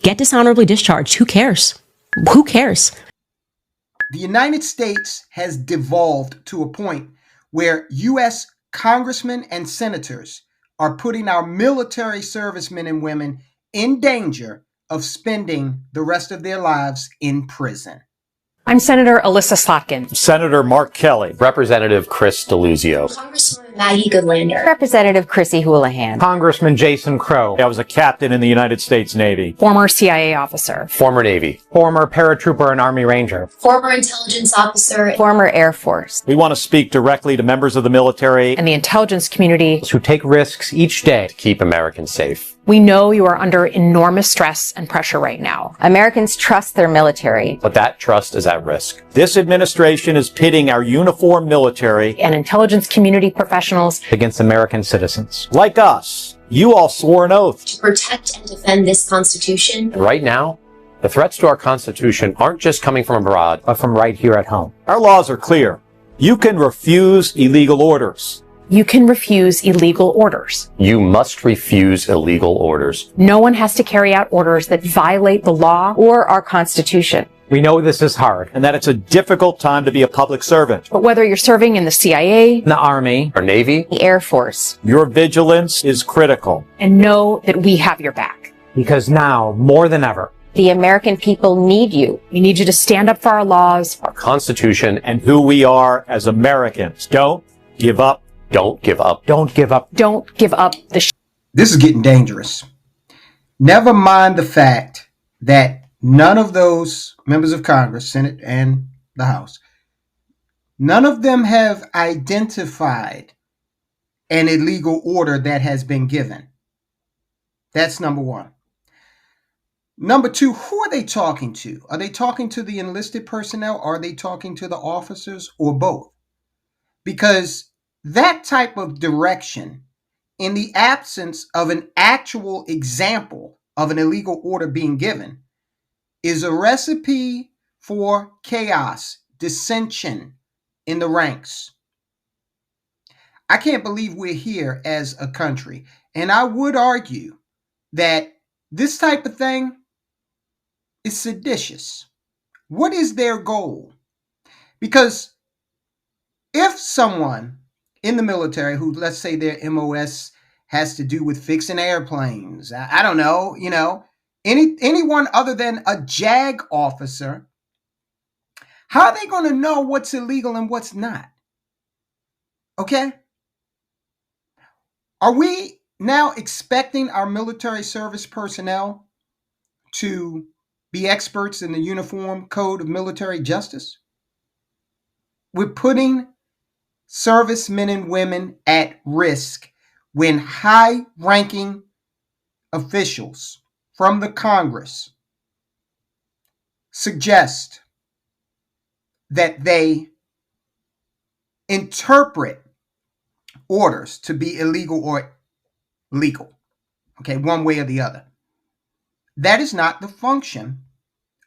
Get dishonorably discharged. Who cares? Who cares? The United States has devolved to a point where U.S. congressmen and senators are putting our military servicemen and women in danger of spending the rest of their lives in prison. I'm Senator Alyssa Slotkin. Senator Mark Kelly. Representative Chris DeLuzio. Congresswoman Maggie Goodlander. Representative Chrissy Houlihan. Congressman Jason Crow. I was a captain in the United States Navy. Former CIA officer. Former Navy. Former paratrooper and Army Ranger. Former intelligence officer. Former Air Force. We want to speak directly to members of the military And the intelligence community. Who take risks each day To keep Americans safe. We know you are under enormous stress and pressure right now. Americans trust their military. But that trust is at risk. This administration is pitting our uniformed military And intelligence community professionals. against American citizens. like us. You all swore an oath. To protect and defend this Constitution. And right now, the threats to our Constitution aren't just coming from abroad, But from right here at home. Our laws are clear. You can refuse illegal orders. You can refuse illegal orders. You must refuse illegal orders. No one has to carry out orders that violate the law. Or our Constitution. We know this is hard. And that it's a difficult time to be a public servant. But whether you're serving in the CIA, The Army, Our Navy, The Air Force. Your vigilance is critical. and know that we have your back. because now, more than ever, The American people need you. We need you to stand up for our laws. our Constitution, And who we are as Americans. Don't give up. don't give up. don't give up. Don't give up the This is getting dangerous. Never mind the fact that none of those members of Congress, Senate and the House, none of them have identified an illegal order that has been given. That's number one. Number two, who are they talking to? Are they talking to the enlisted personnel? Are they talking to the officers, or both? Because that type of direction, in the absence of an actual example of an illegal order being given, is a recipe for chaos, dissension in the ranks. I can't believe we're here as a country. And I would argue that this type of thing is seditious. What is their goal? Because if someone in the military who, let's say their MOS has to do with fixing airplanes, I don't know, anyone other than a JAG officer, how are they going to know what's illegal and what's not? Okay? Are we now expecting our military service personnel to be experts in the Uniform Code of Military Justice? We're putting servicemen and women at risk when high-ranking officials from the Congress suggest that they interpret orders to be illegal or legal, okay, one way or the other. That is not the function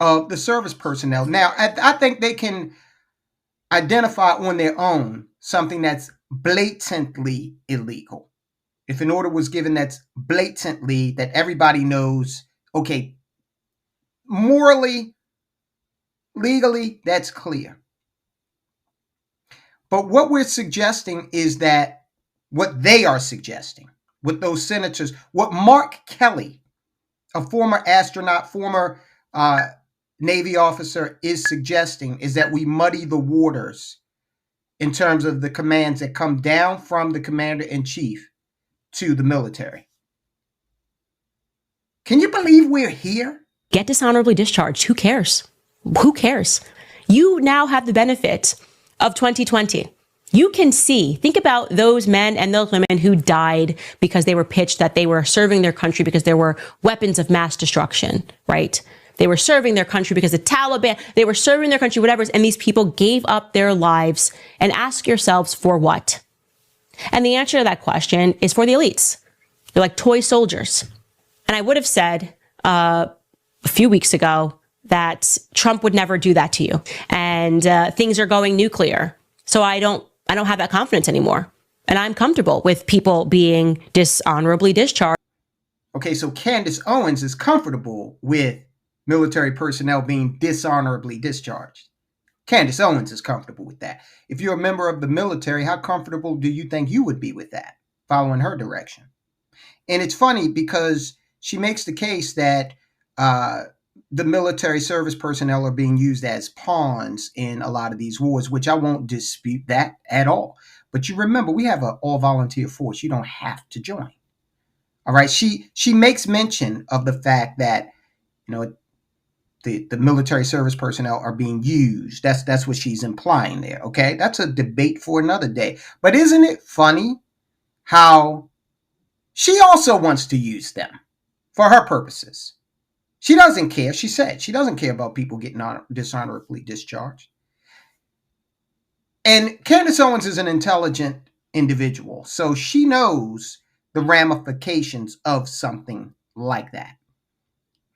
of the service personnel. Now, I think they can identify on their own something that's blatantly illegal. If an order was given that's blatantly, that everybody knows, okay, morally, legally, that's clear. But what we're suggesting is that what they are suggesting, what those senators, what Mark Kelly, a former astronaut, former Navy officer, is suggesting is that we muddy the waters in terms of the commands that come down from the commander-in-chief to the military. Can you believe we're here? Get dishonorably discharged. Who cares? Who cares? You now have the benefit of 2020. You can see, think about those men and those women who died because they were pitched that they were serving their country because there were weapons of mass destruction, right? They were serving their country because the Taliban, they were serving their country, whatever. And these people gave up their lives. And ask yourselves, for what? And the answer to that question is for the elites. They're like toy soldiers. And I would have said a few weeks ago that Trump would never do that to you. And things are going nuclear. So I don't have that confidence anymore. And I'm comfortable with people being dishonorably discharged. Okay, so Candace Owens is comfortable with military personnel being dishonorably discharged. Candace Owens is comfortable with that. If you're a member of the military, how comfortable do you think you would be with that, following her direction? And it's funny because she makes the case that the military service personnel are being used as pawns in a lot of these wars, which I won't dispute that at all. But you remember, we have an all-volunteer force. You don't have to join. All right. She makes mention of the fact that, you know, the military service personnel are being used. That's what she's implying there. Okay. That's a debate for another day. But isn't it funny how she also wants to use them for her purposes? She doesn't care. She said she doesn't care about people getting dishonorably discharged. And Candace Owens is an intelligent individual, so she knows the ramifications of something like that.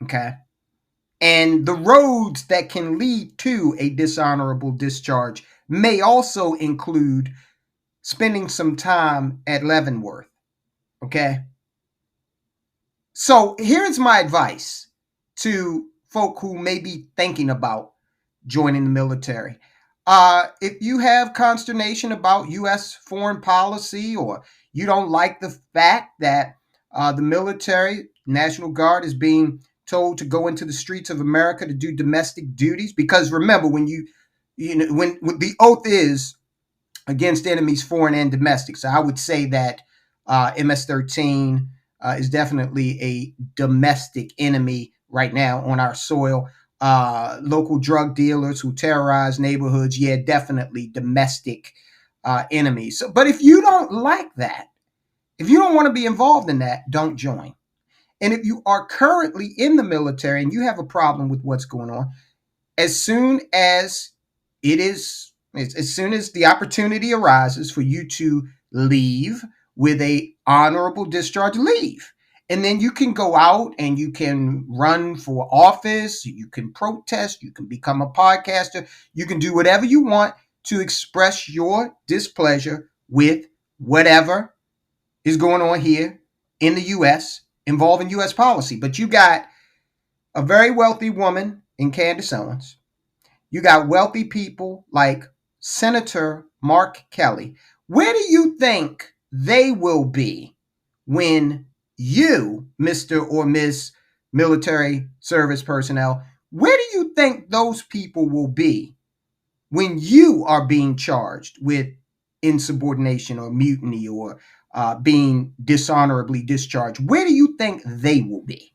Okay. And the roads that can lead to a dishonorable discharge may also include spending some time at Leavenworth. Okay. So here's my advice to folk who may be thinking about joining the military. If you have consternation about U.S. foreign policy, or you don't like the fact that the military, National Guard, is being told to go into the streets of America to do domestic duties, because remember, when when the oath is against enemies, foreign and domestic. So I would say that MS-13 is definitely a domestic enemy right now on our soil. Local drug dealers who terrorize neighborhoods, yeah, definitely domestic enemies. So, but if you don't like that, if you don't want to be involved in that, don't join. And if you are currently in the military and you have a problem with what's going on, as soon as the opportunity arises for you to leave with a honorable discharge, leave. And then you can go out and you can run for office, you can protest, you can become a podcaster, you can do whatever you want to express your displeasure with whatever is going on here in the U.S. involving U.S. policy. But you got a very wealthy woman in Candace Owens. You got wealthy people like Senator Mark Kelly. Where do you think they will be when you, Mr. or Miss Military Service Personnel, where do you think those people will be when you are being charged with insubordination or mutiny or being dishonorably discharged? Where do you think they will be?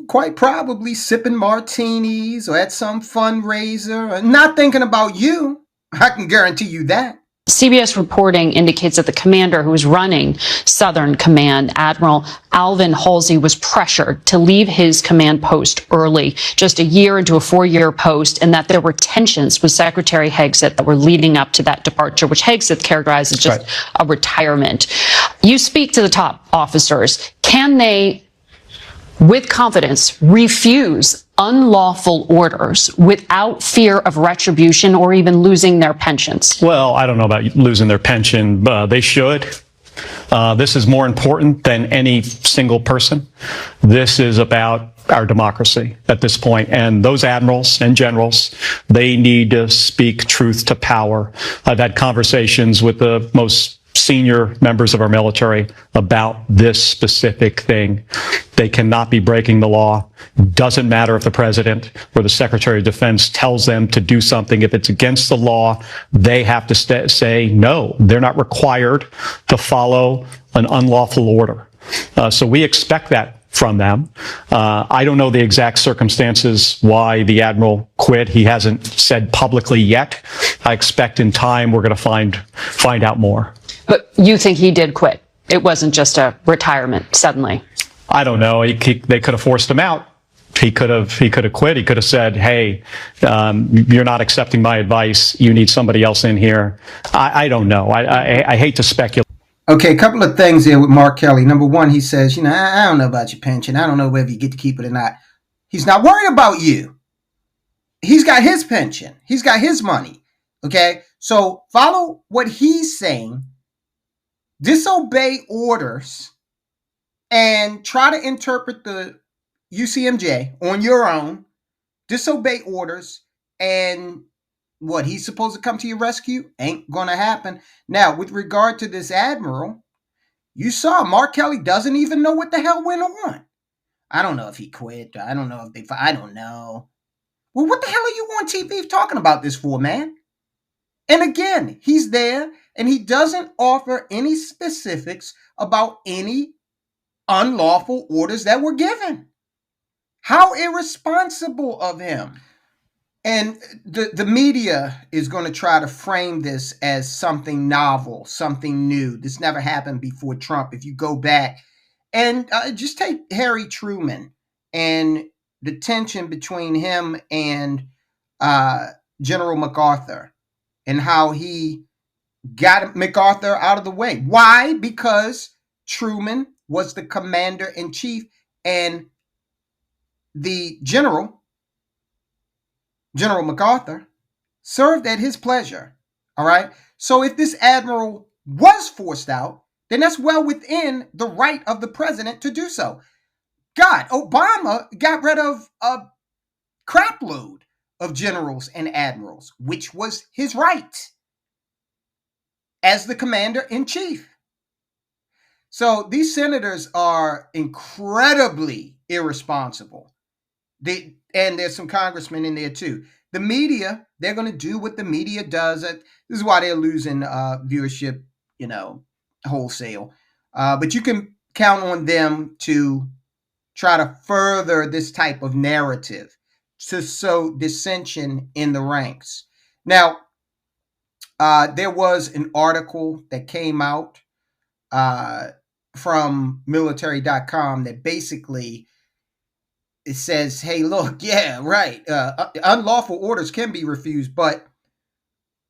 Quite probably sipping martinis or at some fundraiser, not thinking about you. I can guarantee you that. CBS reporting indicates that the commander who was running Southern Command, Admiral Alvin Halsey, was pressured to leave his command post early, just a year into a 4-year post, and that there were tensions with Secretary Hegseth that were leading up to that departure, which Hegseth characterized as just a retirement. You speak to the top officers. Can they, with confidence, refuse unlawful orders without fear of retribution or even losing their pensions? Well, I don't know about losing their pension. They should. This is more important than any single person. This is about our democracy at this point. And those admirals and generals, they need to speak truth to power. I've had conversations with the most senior members of our military about this specific thing. They cannot be breaking the law. Doesn't matter if the president or the Secretary of Defense tells them to do something. If it's against the law, they have to say no. They're not required to follow an unlawful order. So we expect that from them. I don't know the exact circumstances why the admiral quit. He hasn't said publicly yet. I expect in time we're going to find out more. But you think he did quit? It wasn't just a retirement suddenly? I don't know. They could have forced him out. He could have quit. He could have said, hey, you're not accepting my advice. You need somebody else in here. I don't know. I hate to speculate. Okay, a couple of things here with Mark Kelly. Number one, he says, I don't know about your pension. I don't know whether you get to keep it or not. He's not worried about you. He's got his pension. He's got his money. Okay, so follow what he's saying. Disobey orders and try to interpret the UCMJ on your own, disobey orders, and what, he's supposed to come to your rescue? Ain't gonna happen. Now, with regard to this admiral, you saw Mark Kelly doesn't even know what the hell went on. I don't know if he quit. I don't know if I don't know. Well, what the hell are you on TV talking about this for, man? And again, he's there and he doesn't offer any specifics about any unlawful orders that were given. How irresponsible of him. And the media is going to try to frame this as something novel, something new. This never happened before Trump. If you go back and just take Harry Truman and the tension between him and General MacArthur and how he got MacArthur out of the way. Why? Because Truman was the commander-in-chief and the General MacArthur, served at his pleasure. All right. So if this admiral was forced out, then that's well within the right of the president to do so. God, Obama got rid of a crapload of generals and admirals, which was his right as the commander-in-chief. So these senators are incredibly irresponsible. And there's some congressmen in there too. The media, they're going to do what the media does. This is why they're losing viewership, wholesale. But you can count on them to try to further this type of narrative to sow dissension in the ranks. Now, there was an article that came out from military.com that basically it says, hey, look, yeah, right. Unlawful orders can be refused, but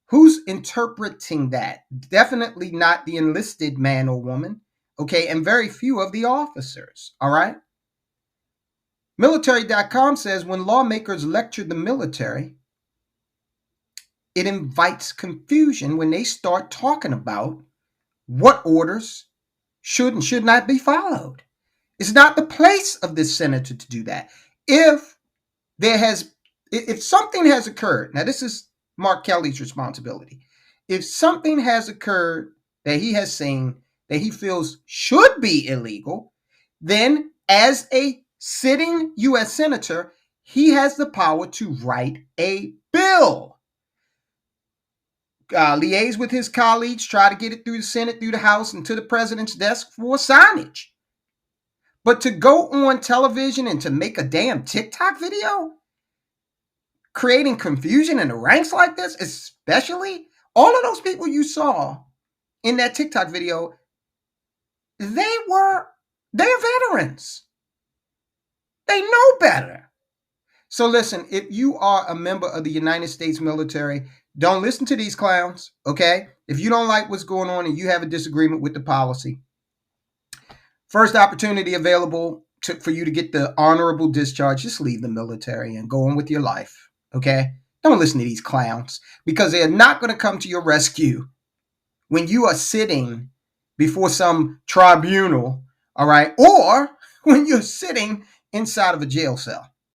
who's interpreting that? Definitely not the enlisted man or woman. Okay. And very few of the officers. All right. Military.com says when lawmakers lecture the military, it invites confusion when they start talking about what orders should and should not be followed. It's not the place of this senator to do that. If something has occurred, now this is Mark Kelly's responsibility. If something has occurred that he has seen that he feels should be illegal, then as a sitting U.S. senator, he has the power to write a bill. Liaise with his colleagues, try to get it through the Senate, through the House, and to the president's desk for signage. But to go on television and to make a damn TikTok video, creating confusion in the ranks like this, especially all of those people you saw in that TikTok video, they're veterans. They know better. So listen, if you are a member of the United States military, don't listen to these clowns, okay? If you don't like what's going on and you have a disagreement with the policy, first opportunity available for you to get the honorable discharge, just leave the military and go on with your life, okay? Don't listen to these clowns because they're not going to come to your rescue when you are sitting before some tribunal, all right? Or when you're sitting inside of a jail cell.